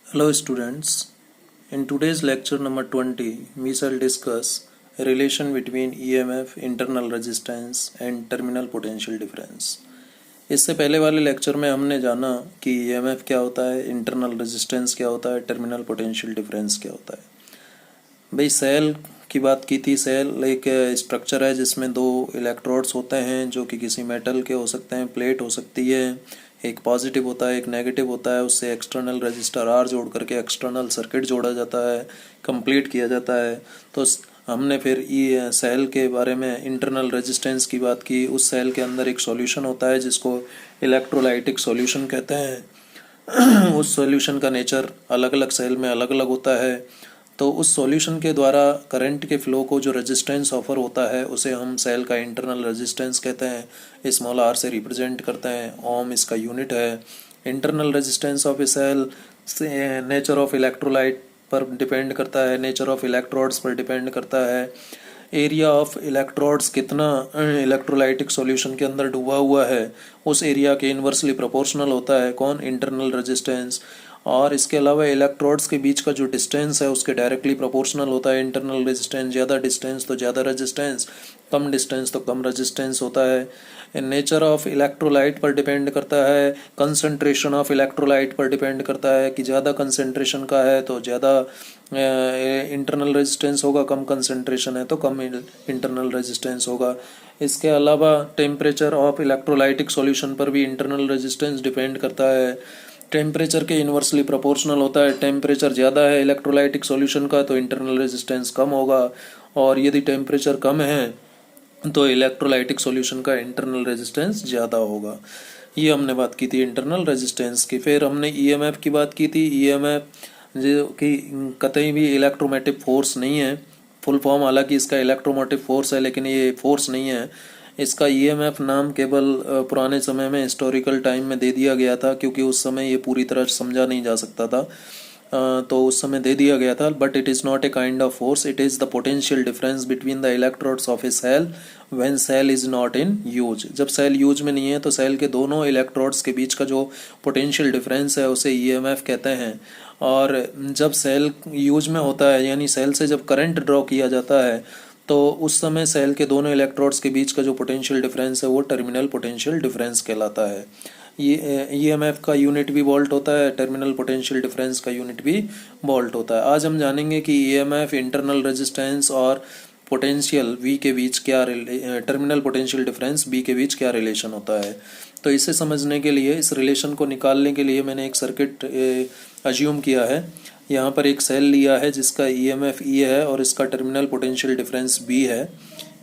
Hello students, in today's lecture number 20, we shall discuss a relation between EMF, internal resistance and terminal potential difference. इससे पहले वाले lecture में हमने जाना कि EMF क्या होता है, इंटरनल रेजिस्टेंस क्या होता है, टर्मिनल पोटेंशियल डिफरेंस क्या होता है। भाई सेल की बात की थी। सेल एक स्ट्रक्चर है जिसमें दो इलेक्ट्रोड्स होते हैं जो कि किसी मेटल के हो सकते हैं, प्लेट हो सकती है, एक पॉजिटिव होता है एक नेगेटिव होता है। उससे एक्सटर्नल रजिस्टर आर जोड़ करके एक्सटर्नल सर्किट जोड़ा जाता है, कंप्लीट किया जाता है। तो हमने फिर ये सेल के बारे में इंटरनल रेजिस्टेंस की बात की। उस सेल के अंदर एक सॉल्यूशन होता है जिसको इलेक्ट्रोलाइटिक सॉल्यूशन कहते हैं। उस सॉल्यूशन का नेचर अलग अलग सेल में अलग अलग होता है। तो उस सॉल्यूशन के द्वारा करंट के फ्लो को जो रेजिस्टेंस ऑफर होता है उसे हम सेल का इंटरनल रेजिस्टेंस कहते हैं। स्मॉल आर से रिप्रेजेंट करते हैं, ओम इसका यूनिट है। Internal resistance of a cell nature of electrolyte पर डिपेंड करता है, नेचर ऑफ इलेक्ट्रोड्स पर डिपेंड करता है। एरिया ऑफ इलेक्ट्रोड्स कितना इलेक्ट्रोलाइटिक सॉल्यूशन के अंदर डूबा हुआ है उस एरिया के इन्वर्सली प्रोपोर्शनल होता है कौन, इंटरनल रेजिस्टेंस। और इसके अलावा इलेक्ट्रोड्स के बीच का जो डिस्टेंस है उसके डायरेक्टली प्रोपोर्शनल होता है इंटरनल रेजिस्टेंस। ज़्यादा डिस्टेंस तो ज़्यादा रेजिस्टेंस, कम डिस्टेंस तो कम रेजिस्टेंस होता है। नेचर ऑफ इलेक्ट्रोलाइट पर डिपेंड करता है, कंसंट्रेशन ऑफ इलेक्ट्रोलाइट पर डिपेंड करता है कि ज़्यादा कंसंट्रेशन का है तो ज़्यादा इंटरनल रेजिस्टेंस होगा, कम कंसंट्रेशन है तो कम इंटरनल रेजिस्टेंस होगा। इसके अलावा टेम्परेचर ऑफ इलेक्ट्रोलाइटिक सॉल्यूशन पर भी इंटरनल रेजिस्टेंस डिपेंड करता है। टेम्परेचर के इन्वर्सली प्रोपोर्शनल होता है। टेम्परेचर ज़्यादा है इलेक्ट्रोलाइटिक सॉल्यूशन का तो इंटरनल रेजिस्टेंस कम होगा, और यदि टेम्परेचर कम है तो इलेक्ट्रोलाइटिक सॉल्यूशन का इंटरनल रेजिस्टेंस ज़्यादा होगा। ये हमने बात की थी इंटरनल रेजिस्टेंस की। फिर हमने ईएमएफ की बात की थी। ईएमएफ जो कि कतई भी इलेक्ट्रोमोटिव फोर्स नहीं है, फुल फॉर्म हालांकि इसका इलेक्ट्रोमोटिव फोर्स है लेकिन ये फोर्स नहीं है। इसका ईएमएफ नाम केवल पुराने समय में हिस्टोरिकल टाइम में दे दिया गया था क्योंकि उस समय ये पूरी तरह समझा नहीं जा सकता था, तो उस समय दे दिया गया था। But it is not a kind of force, it is the potential difference between the electrodes of a cell when cell is not in use. जब सेल यूज में नहीं है तो सेल के दोनों इलेक्ट्रोड्स के बीच का जो पोटेंशियल डिफरेंस है उसे ईएमएफ कहते हैं। और जब सेल यूज में होता है यानी सेल से जब करंट ड्रॉ किया जाता है तो उस समय सेल के दोनों इलेक्ट्रोड्स के बीच का जो पोटेंशियल डिफरेंस है वो टर्मिनल पोटेंशियल डिफरेंस कहलाता है। ये ईएमएफ का यूनिट भी वोल्ट होता है, टर्मिनल पोटेंशियल डिफरेंस का यूनिट भी वोल्ट होता है। आज हम जानेंगे कि ईएमएफ, इंटरनल रेजिस्टेंस और पोटेंशियल वी के बीच क्या, टर्मिनल पोटेंशियल डिफरेंस बी के बीच क्या रिलेशन होता है। तो इसे समझने के लिए, इस रिलेशन को निकालने के लिए मैंने एक सर्किट अज्यूम किया है। यहाँ पर एक सेल लिया है जिसका ईएमएफ ई है और इसका टर्मिनल पोटेंशियल डिफरेंस बी है।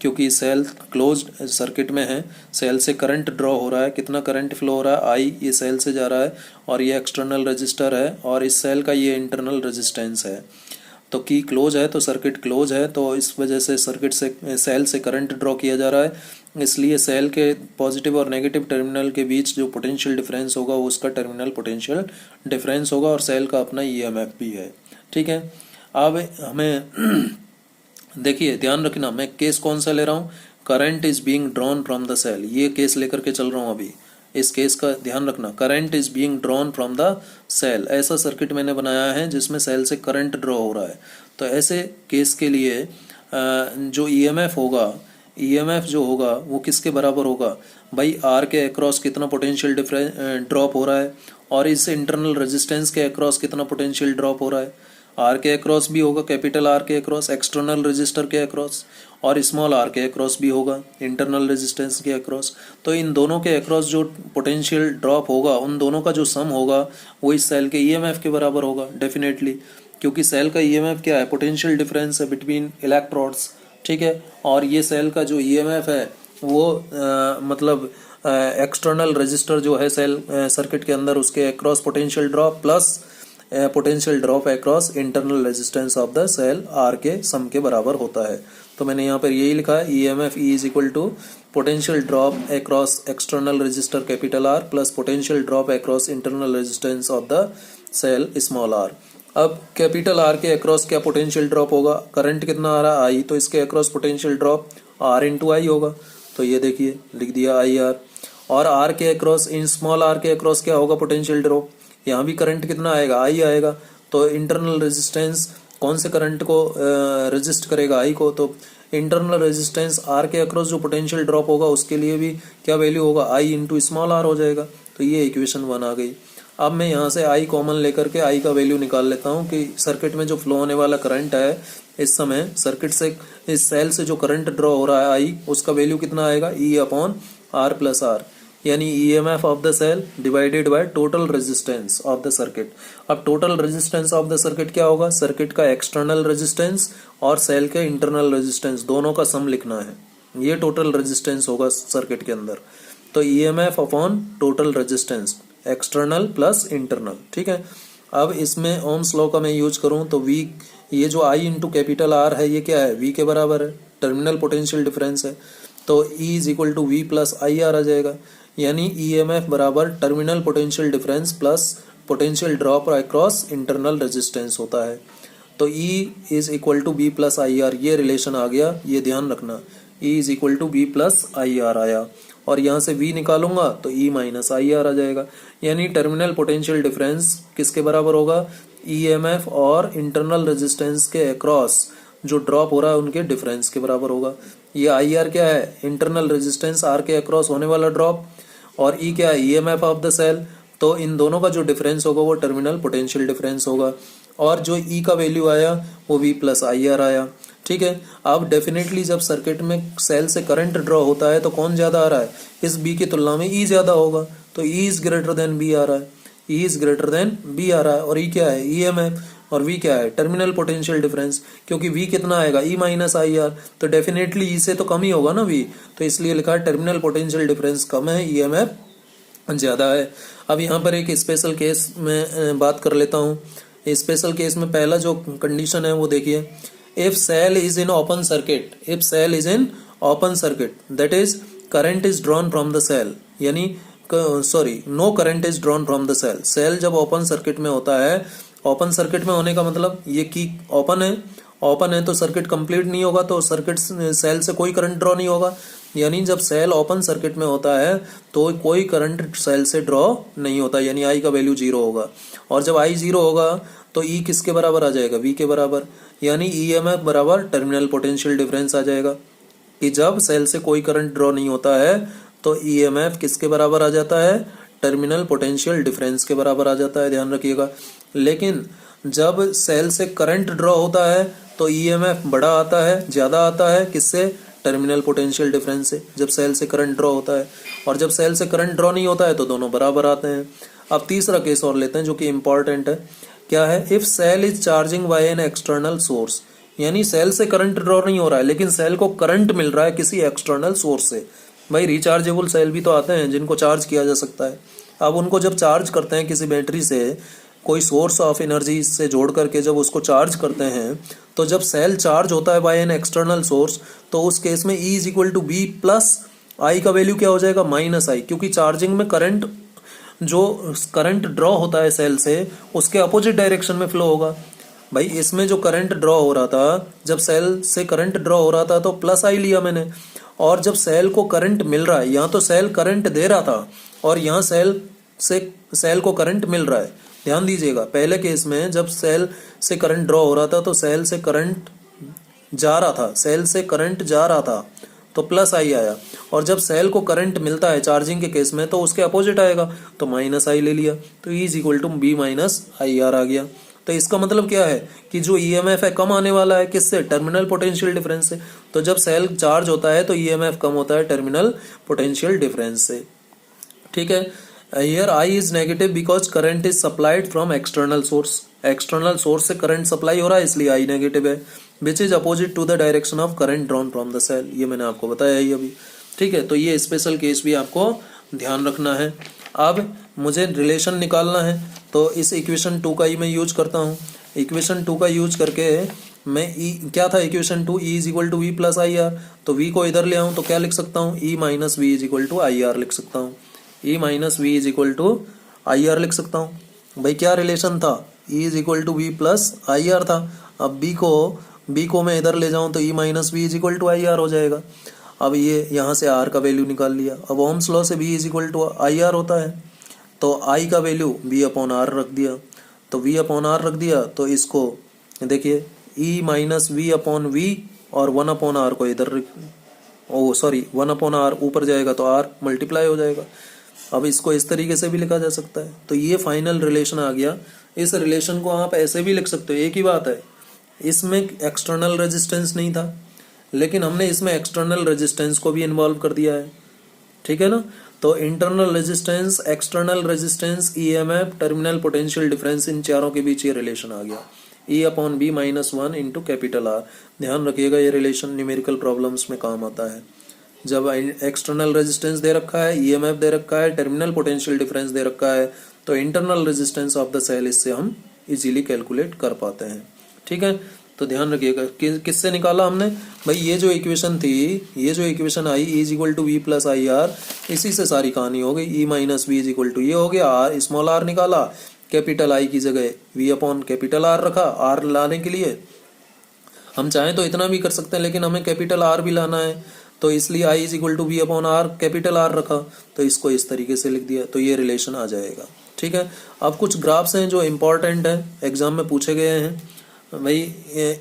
क्योंकि सेल क्लोज्ड सर्किट में है, सेल से करंट ड्रॉ हो रहा है, कितना करंट फ्लो हो रहा है, आई, ये सेल से जा रहा है और ये एक्सटर्नल रजिस्टर है और इस सेल का ये इंटरनल रेजिस्टेंस है। तो की क्लोज है तो सर्किट क्लोज है, तो इस वजह से सर्किट से, सेल से करंट ड्रॉ किया जा रहा है। इसलिए सेल के पॉजिटिव और नेगेटिव टर्मिनल के बीच जो पोटेंशियल डिफरेंस होगा वो उसका टर्मिनल पोटेंशियल डिफरेंस होगा, और सेल का अपना ईएमएफ भी है। ठीक है, अब हमें देखिए ध्यान रखना, मैं केस कौन सा ले रहा हूँ, current is being drawn from the cell, ये केस लेकर के चल रहा हूँ अभी। इस केस का ध्यान रखना, current is being drawn from the cell, ऐसा सर्किट मैंने बनाया है जिसमें सेल से करंट ड्रॉ हो रहा है। तो ऐसे केस के लिए जो ईएमएफ होगा, ईएमएफ जो होगा वो किसके बराबर होगा भाई, आर के अक्रॉस कितना पोटेंशियल डिफरेंस ड्रॉप हो रहा है और इस इंटरनल रेजिस्टेंस के अक्रॉस कितना पोटेंशियल ड्रॉप हो रहा है। आर के अक्रॉस भी होगा, कैपिटल आर के अक्रॉस, एक्सटर्नल रजिस्टर के अक्रॉस, और स्मॉल आर के अक्रॉस भी होगा, इंटरनल रेजिस्टेंस के अक्रॉस। तो इन दोनों के अक्रॉस जो पोटेंशियल ड्रॉप होगा उन दोनों का जो सम होगा वो इस सेल के ईएमएफ के बराबर होगा डेफिनेटली, क्योंकि सेल का ईएमएफ क्या है, पोटेंशियल डिफरेंस है बिटवीन इलेक्ट्रोड्स। ठीक है, और ये सेल का जो ईएमएफ है वो मतलब एक्सटर्नल रजिस्टर जो है सेल सर्किट के अंदर उसके across potential drop plus potential drop across internal resistance of the cell R के सम के बराबर होता है। तो मैंने यहाँ पर यही लिखा है, EMF E is equal to potential drop across external resistor capital R plus potential drop across internal resistance of the cell small R. अब कैपिटल आर के अक्रॉस क्या पोटेंशियल ड्रॉप होगा, करंट कितना आ रहा है आई, तो इसके across potential drop R into I होगा। तो ये देखिए लिख दिया आई आर। और आर के अक्रॉस, इन स्मॉल आर के अक्रॉस क्या होगा पोटेंशियल ड्रॉप, यहाँ भी करंट कितना आएगा, आई आएगा, तो इंटरनल रेजिस्टेंस कौन से करंट को रेजिस्ट करेगा, आई को, तो इंटरनल रेजिस्टेंस आर के अक्रॉस जो पोटेंशियल ड्रॉप होगा उसके लिए भी क्या वैल्यू होगा, आई इंटू स्मॉल आर हो जाएगा। तो ये इक्वेशन 1 आ गई। अब मैं यहाँ से आई कॉमन लेकर के आई का वैल्यू निकाल लेता हूँ कि सर्किट में जो फ्लो होने वाला करंट है इस समय सर्किट से, इस सेल से जो करंट ड्रॉ हो रहा है आई, उसका वैल्यू कितना आएगा, E upon R plus R, यानी EMF of the cell divided by total resistance of the circuit. अब total resistance of the circuit क्या होगा, सर्किट का एक्सटर्नल रेजिस्टेंस और सेल के इंटरनल रेजिस्टेंस दोनों का सम लिखना है, ये टोटल रेजिस्टेंस होगा सर्किट के अंदर। तो EMF upon total resistance external plus internal, ठीक है। अब इसमें ओम्स लॉ का मैं यूज करूं तो वी, ये जो आई इंटू कैपिटल आर है ये क्या है, वी के बराबर है, टर्मिनल पोटेंशियल डिफरेंस है, तो E is equal to V plus I R आ जाएगा, यानी ईएमएफ बराबर terminal potential difference plus potential drop across internal resistance होता है। तो E is equal to B plus I R, ये रिलेशन आ गया, ये ध्यान रखना, E is equal to B plus I R आया, और यहाँ से v निकालूंगा तो e माइनस आई आर आ जाएगा, यानी टर्मिनल पोटेंशियल डिफरेंस किसके बराबर होगा, ईएमएफ और इंटरनल रेजिस्टेंस के अक्रॉस जो ड्रॉप हो रहा है उनके डिफरेंस के बराबर होगा। ये आई आर क्या है, इंटरनल रेजिस्टेंस आर के अक्रॉस होने वाला ड्रॉप, और ई क्या है, ईएमएफ ऑफ द सेल, तो इन दोनों का जो डिफरेंस होगा वो टर्मिनल पोटेंशियल डिफरेंस होगा, और जो ई का वैल्यू आया वो v प्लस आई आर आया, ठीक है। अब डेफिनेटली जब सर्किट में सेल से करंट ड्रॉ होता है तो कौन ज्यादा आ रहा है, इस बी की तुलना में ई ज्यादा होगा, तो E is greater than B आ रहा है, E is greater than B आ रहा है, और ई क्या है, ईएमएफ, और वी क्या है, टर्मिनल पोटेंशियल डिफरेंस, क्योंकि वी कितना आएगा, ई माइनस आई आर, तो डेफिनेटली ई से तो कम ही होगा ना वी, तो इसलिए लिखा है टर्मिनल पोटेंशियल डिफरेंस कम है, ईएमएफ ज्यादा है। अब यहाँ पर एक स्पेशल केस में बात कर लेता हूँ। स्पेशल केस में पहला जो कंडीशन है वो देखिए, if cell is in open circuit, if cell is in open circuit, that is current is drawn from the cell, यानी no current is drawn from the cell, cell जब open circuit में होता है, open circuit में होने का मतलब ये की ओपन है तो सर्किट कंप्लीट नहीं होगा, तो सर्किट सेल से कोई करंट ड्रॉ नहीं होगा, यानी जब सेल ओपन सर्किट में होता है तो कोई करंट सेल से ड्रॉ नहीं होता, यानी आई का वैल्यू 0 होगा, और जब आई 0 होगा तो ई किसके बराबर आ जाएगा, वी के बराबर, यानी ईएमएफ बराबर टर्मिनल पोटेंशियल डिफरेंस आ जाएगा, कि जब सेल से कोई करंट ड्रॉ नहीं होता है तो ईएमएफ किसके बराबर आ जाता है, टर्मिनल पोटेंशियल डिफरेंस के बराबर आ जाता है, ध्यान रखिएगा। लेकिन जब सेल से करंट ड्रॉ होता है तो ईएमएफ बड़ा आता है, ज्यादा आता है, किससे, टर्मिनल पोटेंशियल डिफरेंस से, जब सेल से करंट ड्रॉ होता है, और जब सेल से करंट ड्रॉ नहीं होता है तो दोनों बराबर आते हैं। अब तीसरा केस और लेते हैं जो कि इंपॉर्टेंट है, क्या है, if cell is charging by an external source, यानी सेल से करंट ड्रॉ नहीं हो रहा है लेकिन सेल को करंट मिल रहा है किसी एक्सटर्नल सोर्स से। भाई रिचार्जेबल सेल भी तो आते हैं जिनको चार्ज किया जा सकता है, अब उनको जब चार्ज करते हैं किसी बैटरी से, कोई सोर्स ऑफ एनर्जी से जोड़ करके जब उसको चार्ज करते हैं, तो जब सेल चार्ज होता है बाय एन एक्सटर्नल सोर्स, तो उस केस में E is equal to B plus I का वैल्यू क्या हो जाएगा, माइनस आई, क्योंकि चार्जिंग में करंट, जो करंट ड्रॉ होता है सेल से उसके अपोजिट डायरेक्शन में फ्लो होगा। भाई इसमें जो करंट ड्रॉ हो रहा था, जब सेल से करंट ड्रॉ हो रहा था तो प्लस आई लिया मैंने, और जब सेल को करंट मिल रहा है, यहाँ तो सेल करंट दे रहा था और यहाँ सेल को करंट मिल रहा है, ध्यान दीजिएगा। पहले केस में जब सेल से करंट ड्रॉ हो रहा था तो सेल से करंट जा रहा था, सेल से करंट जा रहा था तो प्लस आई आया, और जब सेल को करंट मिलता है चार्जिंग के केस में तो उसके अपोजिट आएगा, तो माइनस आई ले लिया, तो E is equal to B minus I R आ गया। तो इसका मतलब क्या है कि जो ईएमएफ है कम आने वाला है किससे, टर्मिनल पोटेंशियल डिफरेंस से, तो जब सेल चार्ज होता है तो ईएमएफ कम होता है टर्मिनल पोटेंशियल डिफरेंस से, ठीक है। Here I is negative because current is supplied from external source, external source से करंट सप्लाई हो रहा है इसलिए आई नेगेटिव है, which is opposite to the direction of current drawn from the cell, ये मैंने आपको बताया ही अभी, ठीक है। तो ये स्पेशल केस भी आपको ध्यान रखना है। अब मुझे रिलेशन निकालना है तो इस इक्वेशन 2 का ही मैं यूज करता हूँ। इक्वेशन 2 का यूज करके मैं क्या था equation 2, E is equal to V plus I R, तो वी को इधर ले आऊँ तो क्या लिख सकता हूँ, E minus V is equal to I R लिख सकता हूँ, E minus V is equal to I R लिख सकता हूँ। भाई क्या रिलेशन था, E is equal to V plus I R था, अब बी को मैं इधर ले जाऊँ तो E minus V is equal to I R हो जाएगा। अब ये यहाँ से आर का वैल्यू निकाल लिया, अब ओम्स लॉ से V is equal to I R होता है, तो आई का वैल्यू बी अपॉन आर रख दिया, तो v अपॉन आर रख दिया, तो इसको देखिए e minus V upon V और 1 अपॉन आर को इधर 1 अपॉन आर ऊपर जाएगा तो r मल्टीप्लाई हो जाएगा। अब इसको इस तरीके से भी लिखा जा सकता है। तो ये फाइनल रिलेशन आ गया। इस रिलेशन को आप ऐसे भी लिख सकते हो, एक ही बात है, इसमें एक्सटर्नल रेजिस्टेंस नहीं था लेकिन हमने इसमें एक्सटर्नल रेजिस्टेंस को भी इन्वॉल्व कर दिया है, ठीक है ना। तो internal resistance, external resistance, EMF, terminal potential difference, इन चारों के बीच ये रिलेशन आ गया, E upon B minus 1 into capital R. ध्यान रखिएगा ये रिलेशन न्यूमेरिकल प्रॉब्लम्स में काम आता है। जब एक्सटर्नल रेजिस्टेंस दे रखा है, ईएमएफ दे रखा है, टर्मिनल पोटेंशियल डिफरेंस दे रखा है, तो internal resistance of the cell इससे हम इजीली कैलकुलेट कर पाते हैं, ठीक है। तो ध्यान रखिएगा किससे निकाला हमने भाई, ये जो इक्वेशन थी, ये जो इक्वेशन आई E is equal to V plus I R, इसी से सारी कहानी हो गई। E minus V is equal to ये हो गया, आर स्मॉल आर निकाला, कैपिटल आई की जगह वी अपॉन कैपिटल आर रखा। आर लाने के लिए हम चाहें तो इतना भी कर सकते हैं लेकिन हमें कैपिटल आर भी लाना है, तो इसलिए I is equal to V upon R capital R रखा, तो इसको इस तरीके से लिख दिया, तो ये रिलेशन आ जाएगा, ठीक है। अब कुछ ग्राफ्स हैं जो इम्पोर्टेंट है, एग्जाम में पूछे गए हैं भाई।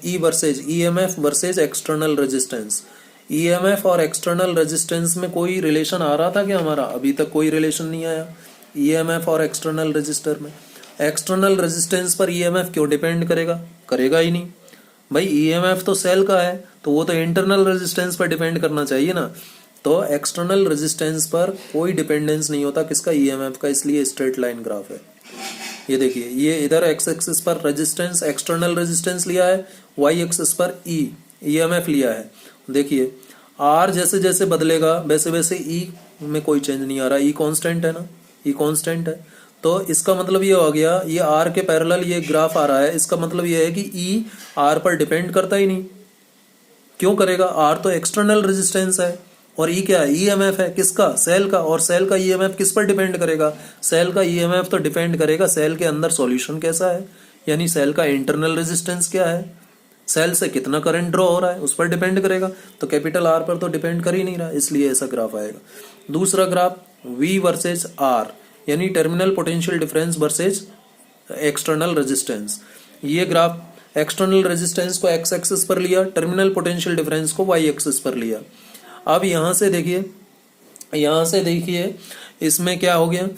ई versus EMF versus external resistance, EMF और एक्सटर्नल रेजिस्टेंस में कोई रिलेशन आ रहा था क्या हमारा? अभी तक कोई रिलेशन नहीं आया ईएमएफ और एक्सटर्नल रेजिस्टर में। एक्सटर्नल रेजिस्टेंस पर ईएमएफ क्यों डिपेंड करेगा? करेगा ही नहीं भाई, ईएमएफ तो सेल का है तो वो तो इंटरनल रेजिस्टेंस पर डिपेंड करना चाहिए ना। तो एक्सटर्नल रेजिस्टेंस पर कोई डिपेंडेंस नहीं होता किसका? ईएमएफ का, इसलिए स्ट्रेट लाइन ग्राफ है। ये देखिए, ये इधर एक्स एक्सिस पर रेजिस्टेंस, एक्सटर्नल रेजिस्टेंस लिया है, वाई एक्सिस पर ईएमएफ लिया है। देखिए आर जैसे जैसे बदलेगा वैसे वैसे ई में कोई चेंज नहीं आ रहा, ई कांस्टेंट है ना, ई कांस्टेंट है। तो इसका मतलब ये हो गया, ये आर के पैरेलल ये ग्राफ आ रहा है, इसका मतलब ये है कि ई आर पर डिपेंड करता ही नहीं। क्यों करेगा? आर तो एक्सटर्नल रेजिस्टेंस है और ई क्या है? ईएमएफ है, किसका? सेल का। और सेल का ईएमएफ किस पर डिपेंड करेगा? सेल का ईएमएफ तो डिपेंड करेगा सेल के अंदर सॉल्यूशन कैसा है, यानी सेल का इंटरनल रेजिस्टेंस क्या है, सेल से कितना करंट ड्रॉ हो रहा है, उस पर डिपेंड करेगा। तो कैपिटल आर पर तो डिपेंड कर ही नहीं रहा, इसलिए ऐसा ग्राफ आएगा। दूसरा ग्राफ वी वर्सेज आर, यानी terminal potential difference versus external resistance. ये ग्राफ एक्सटर्नल रेजिस्टेंस को एक्स एक्सिस पर लिया, टर्मिनल पोटेंशियल डिफरेंस को वाई एक्सिस पर लिया। अब यहां से देखिए इसमें क्या हो गया,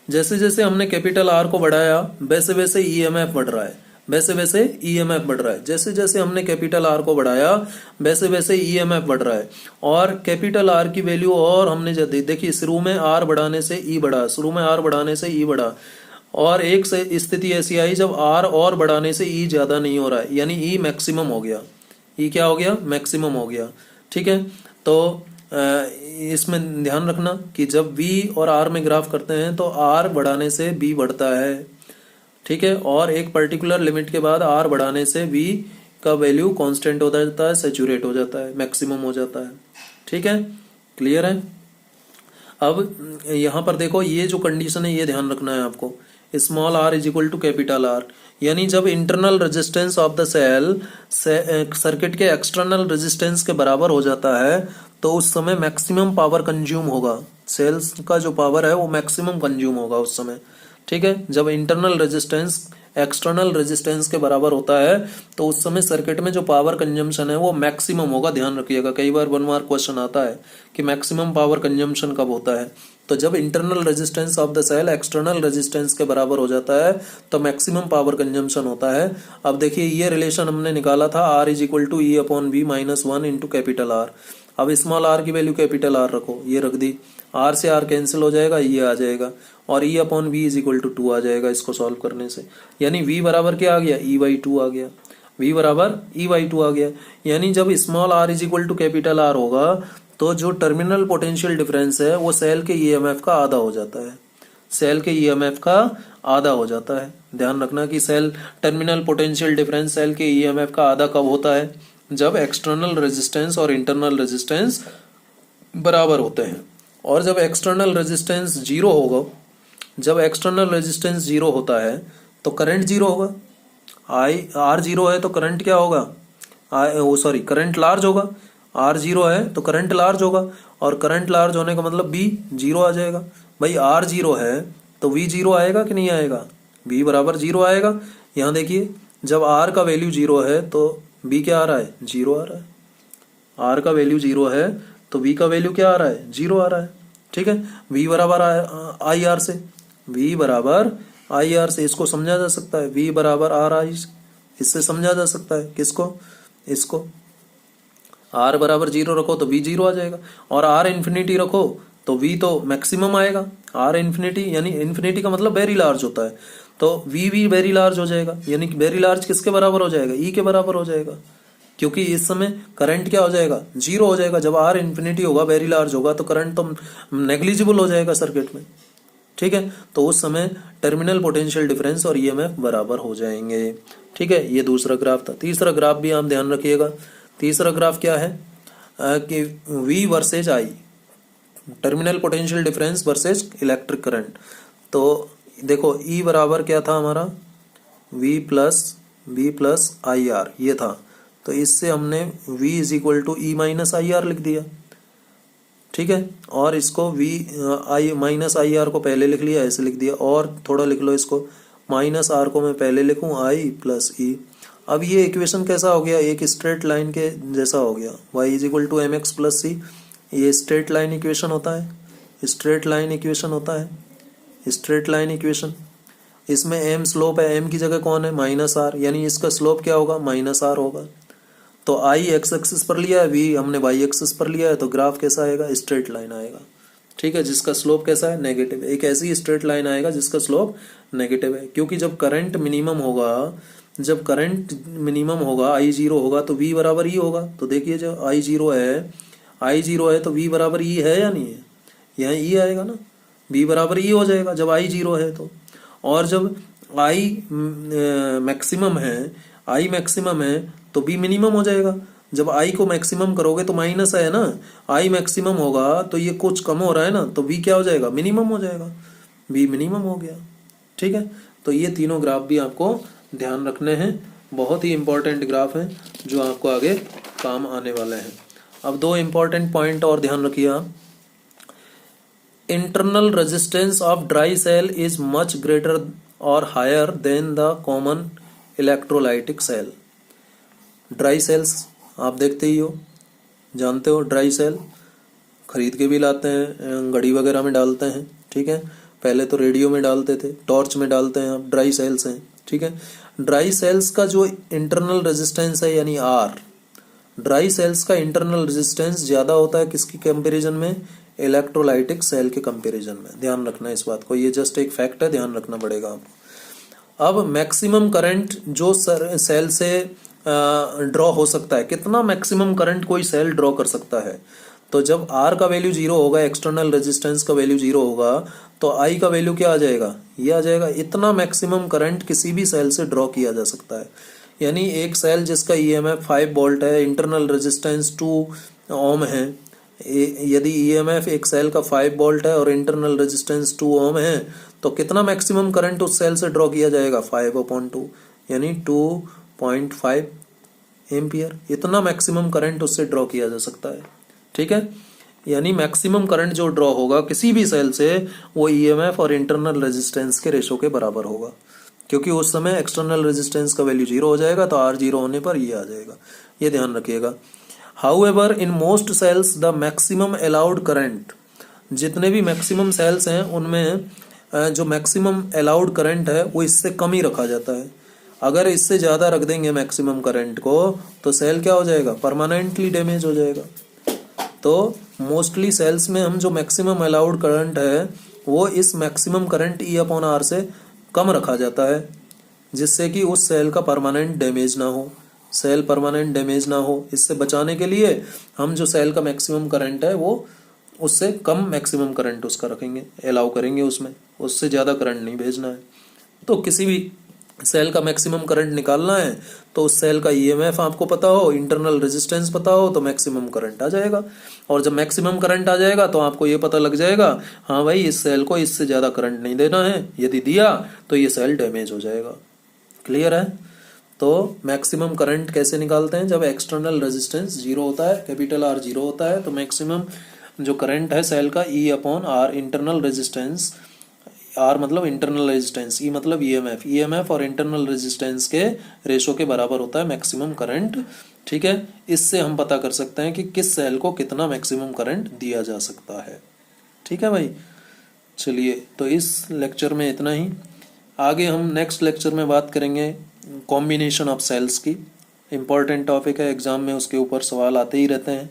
जैसे जैसे हमने कैपिटल आर को बढ़ाया वैसे वैसे ईएमएफ बढ़ रहा है, वैसे वैसे ईएमएफ बढ़ रहा है। जैसे जैसे हमने कैपिटल आर को बढ़ाया वैसे वैसे ईएमएफ बढ़ रहा है। और कैपिटल आर की वैल्यू, और हमने देखिए शुरू में आर बढ़ाने से ई बढ़ा, शुरू में आर बढ़ाने से ई बढ़ा, और एक से स्थिति ऐसी आई जब आर और बढ़ाने से ई ज्यादा नहीं हो रहा है, यानी ई मैक्सिमम हो गया। ई क्या हो गया? मैक्सिमम हो गया, ठीक है। तो इसमें ध्यान रखना कि जब V और R में ग्राफ करते हैं तो R बढ़ाने से B बढ़ता है, ठीक है। और एक पर्टिकुलर लिमिट के बाद R बढ़ाने से V का वैल्यू कांस्टेंट हो जाता है, सैचुरेट हो जाता है, मैक्सिमम हो जाता है, ठीक है। क्लियर है? अब यहाँ पर देखो, ये जो कंडीशन है ये ध्यान रखना है आपको, small r is equal to capital R, यानी जब internal resistance of the cell circuit के एक्सटर्नल रेजिस्टेंस के बराबर हो जाता है तो उस समय मैक्सिमम पावर कंज्यूम होगा, सेल्स का जो पावर है वो मैक्सिमम कंज्यूम होगा उस समय, ठीक है। जब इंटरनल रेजिस्टेंस एक्सटर्नल रेजिस्टेंस के बराबर होता है तो उस समय सर्किट में जो पावर कंजम्पशन है वो मैक्सिमम होगा। ध्यान रखिएगा, कई बार 1 मार्क क्वेश्चन आता है कि मैक्सिमम पावर कंजम्पशन कब होता है, तो जब internal resistance of the cell external resistance के बराबर हो जाता है तो मैक्सिमम पावर कंजम्पशन होता है। अब देखिए ये रिलेशन हमने निकाला था, R is equal to E upon B minus 1 into capital R. अब स्मॉल r की वैल्यू कैपिटल R रखो, ये रख दी, R से R कैंसिल हो जाएगा, ये आ जाएगा, और E अपॉन वी इज इक्वल टू 2 आ जाएगा इसको सॉल्व करने से, यानी V बराबर क्या आ गया? E/2 आ गया, V बराबर E/2 आ गया। यानी जब small r is equal to capital R होगा तो जो टर्मिनल पोटेंशियल डिफरेंस है वो सेल के ईएमएफ का आधा हो जाता है, सेल के ईएमएफ का आधा हो जाता है। ध्यान रखना कि cell terminal potential difference cell के ईएमएफ का आधा कब होता है? जब एक्सटर्नल रेजिस्टेंस और इंटरनल रेजिस्टेंस बराबर होते हैं। और जब एक्सटर्नल रेजिस्टेंस जीरो होगा, जब एक्सटर्नल रेजिस्टेंस जीरो होता है तो करंट जीरो होगा, R जीरो है तो करंट क्या होगा? करंट लार्ज होगा। R जीरो है तो करंट लार्ज होगा, और करंट लार्ज होने का मतलब B जीरो आ जाएगा। भाई R जीरो है तो V जीरो आएगा कि नहीं आएगा? V बराबर 0 आएगा। यहाँ देखिए जब R का वैल्यू 0 है तो V क्या आ रहा है, 0 आ रहा है। R का वैल्यू 0 है तो V का वैल्यू क्या आ रहा है, 0 आ रहा है। ठीक है, V बराबर IR से, V बराबर IR से इसको समझा जा सकता है, V बराबर RI, इससे समझा जा सकता है किसको, इसको। R बराबर 0 रखो तो V 0 आ जाएगा, और R इन्फिनिटी रखो तो V तो मैक्सिमम आएगा। R इन्फिनिटी यानी इन्फिनिटी का मतलब वेरी लार्ज होता है, तो V भी वेरी लार्ज हो जाएगा, यानी कि वेरी लार्ज किसके बराबर हो जाएगा, E के बराबर हो जाएगा। क्योंकि इस समय करंट क्या हो जाएगा, 0 हो जाएगा। जब R इन्फिनिटी होगा, वेरी लार्ज होगा, तो करंट तो नेग्लिजिबल हो जाएगा सर्किट में। ठीक है, तो उस समय टर्मिनल पोटेंशियल डिफरेंस और ईएमएफ बराबर हो जाएंगे। ठीक है, ये दूसरा ग्राफ था। तीसरा ग्राफ भी आप ध्यान रखिएगा। तीसरा ग्राफ क्या है कि V versus I, terminal potential difference versus electric current. तो देखो E बराबर क्या था हमारा, V प्लस आई आर, ये था। तो इससे हमने V is equal to E minus I R लिख दिया। ठीक है, और इसको V I minus I R को पहले लिख लिया, ऐसे लिख दिया, और थोड़ा लिख लो इसको, माइनस आर को मैं पहले लिखूं I प्लस E। अब ये इक्वेशन कैसा हो गया, एक स्ट्रेट लाइन के जैसा हो गया, y is equal to M X plus C. ये स्ट्रेट लाइन इक्वेशन होता है, स्ट्रेट लाइन इक्वेशन होता है, स्ट्रेट लाइन इक्वेशन। इसमें m स्लोप है, m की जगह कौन है, माइनस आर, यानी इसका स्लोप क्या होगा, माइनस आर होगा। तो I एक्स एक्सिस पर लिया है, V हमने y एक्सिस पर लिया है, तो ग्राफ कैसा आएगा, स्ट्रेट लाइन आएगा। ठीक है, जिसका स्लोप कैसा है, नेगेटिव। एक ऐसी स्ट्रेट लाइन आएगा जिसका स्लोप नेगेटिव है, क्योंकि जब करंट मिनिमम होगा, जब करंट मिनिमम होगा, I 0 होगा तो V बराबर E होगा। तो देखिए जब I 0 है, I 0 है तो V बराबर E है या नहीं है, यहाँ E आएगा ना, V बराबर E हो जाएगा जब I 0 है तो। और जब I मैक्सिमम है, I मैक्सिमम है तो B मिनिमम हो जाएगा। जब I को मैक्सिमम करोगे तो माइनस है ना, I मैक्सिमम होगा तो ये कुछ कम हो रहा है ना, तो V क्या हो जाएगा, मिनिमम हो जाएगा, V मिनिमम हो गया। ठीक है, तो ये तीनों ग्राफ भी आपको ध्यान रखने हैं, बहुत ही इंपॉर्टेंट ग्राफ हैं जो आपको आगे काम आने वाले हैं। अब दो इंपॉर्टेंट पॉइंट और ध्यान रखिए आप। Internal resistance of dry cell is much greater और higher than the common electrolytic cell. Dry cells आप देखते ही हो, जानते हो, ड्राई सेल खरीद के भी लाते हैं, घड़ी वगैरह में डालते हैं। ठीक है, पहले तो रेडियो में डालते थे, टॉर्च में डालते हैं, अब ड्राई सेल्स हैं। ठीक है, ड्राई सेल्स का जो इंटरनल रेजिस्टेंस है यानी R, ड्राई सेल्स का इंटरनल रेजिस्टेंस ज्यादा होता है किसकी कंपैरिजन में, इलेक्ट्रोलाइटिक सेल के कंपैरिजन में। ध्यान रखना इस बात को, ये जस्ट एक फैक्ट है, ध्यान रखना पड़ेगा आपको। अब मैक्सिमम करंट जो सेल से ड्रॉ हो सकता है, कितना मैक्सिमम करंट कोई सेल ड्रॉ कर सकता है, तो जब R का वैल्यू 0 होगा, एक्सटर्नल रेजिस्टेंस का वैल्यू 0 होगा, तो I का वैल्यू क्या आ जाएगा, ये आ जाएगा। इतना मैक्सिमम करंट किसी भी सेल से ड्रॉ किया जा सकता है। यानी एक सेल जिसका EMF 5 वोल्ट है, इंटरनल रेजिस्टेंस 2 ओम है, यदि EMF एक सेल का 5 वोल्ट है और इंटरनल रेजिस्टेंस 2 ओम है, तो कितना मैक्सिमम करंट उस सेल से ड्रॉ किया जाएगा, 5/2 यानी 2.5 एम्पियर। इतना मैक्सिमम करंट उससे ड्रॉ किया जा सकता है। ठीक है, यानी मैक्सिमम करंट जो ड्रॉ होगा किसी भी सेल से, वो EMF और इंटरनल रेजिस्टेंस के रेशो के बराबर होगा, क्योंकि उस समय एक्सटर्नल रेजिस्टेंस का वैल्यू 0 हो जाएगा, तो R 0 होने पर ये आ जाएगा, ये ध्यान रखिएगा। However in most cells the maximum allowed current, जितने भी मैक्सिमम सेल्स हैं उनमें जो मैक्सिमम अलाउड करंट है वो इससे कम ही रखा जाता है। अगर इससे ज्यादा रख देंगे मैक्सिमम करंट को, तो सेल क्या हो जाएगा, परमानेंटली डैमेज हो जाएगा। तो मोस्टली सेल्स में हम जो मैक्सिमम अलाउड करंट है वो इस मैक्सिमम करंट E/R से कम रखा जाता है, जिससे कि उस सेल का परमानेंट डैमेज ना हो, सेल परमानेंट डैमेज ना हो। इससे बचाने के लिए हम जो सेल का मैक्सिमम करंट है वो उससे कम मैक्सिमम करंट उसका रखेंगे, अलाउ करेंगे, उसमें उससे ज़्यादा करंट नहीं भेजना है। तो किसी भी सेल का मैक्सिमम करंट निकालना है तो उस सेल का EMF आपको पता हो, इंटरनल रेजिस्टेंस पता हो, तो मैक्सिमम करंट आ जाएगा। और जब मैक्सिमम करंट आ जाएगा तो आपको ये पता लग जाएगा, हाँ भाई इस सेल को इससे ज़्यादा करंट नहीं देना है, यदि दिया तो ये सेल डैमेज हो जाएगा। क्लियर है? तो मैक्सिमम करंट कैसे निकालते हैं, जब एक्सटर्नल रेजिस्टेंस 0 होता है, कैपिटल R 0 होता है, तो मैक्सिमम जो करंट है सेल का E/R, इंटरनल रेजिस्टेंस आर मतलब इंटरनल रेजिस्टेंस, ई मतलब ईएमएफ, ईएमएफ और इंटरनल रेजिस्टेंस के रेशो के बराबर होता है मैक्सिमम करंट। ठीक है, इससे हम पता कर सकते हैं कि किस सेल को कितना मैक्सिमम करंट दिया जा सकता है। ठीक है भाई, चलिए तो इस लेक्चर में इतना ही। आगे हम नेक्स्ट लेक्चर में बात करेंगे कॉम्बिनेशन ऑफ सेल्स की। इम्पॉर्टेंट टॉपिक है, एग्जाम में उसके ऊपर सवाल आते ही रहते हैं।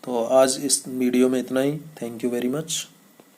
तो आज इस वीडियो में इतना ही। Thank you very much.